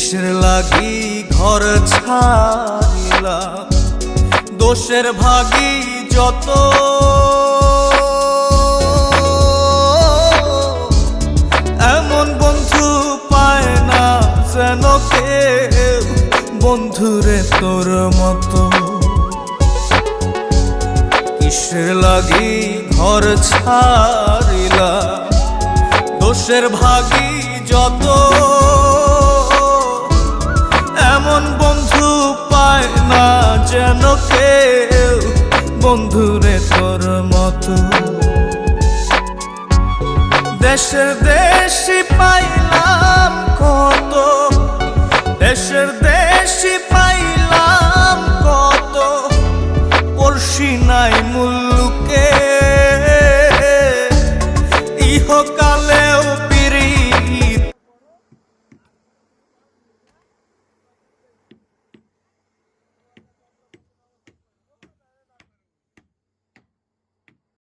কিসের লাগি ঘর ছাড়িলাম, দোষের ভাগী যত, এমন বন্ধু পায় না যেন কেউ, বন্ধুরে তোর মতো। কিসের লাগি ঘর ছাড়িলাম, দোষের ভাগী যত, এমন বন্ধু পায় না যেন কেউ, বন্ধুরে তোর মতো। দেশের দেশি পাইলাম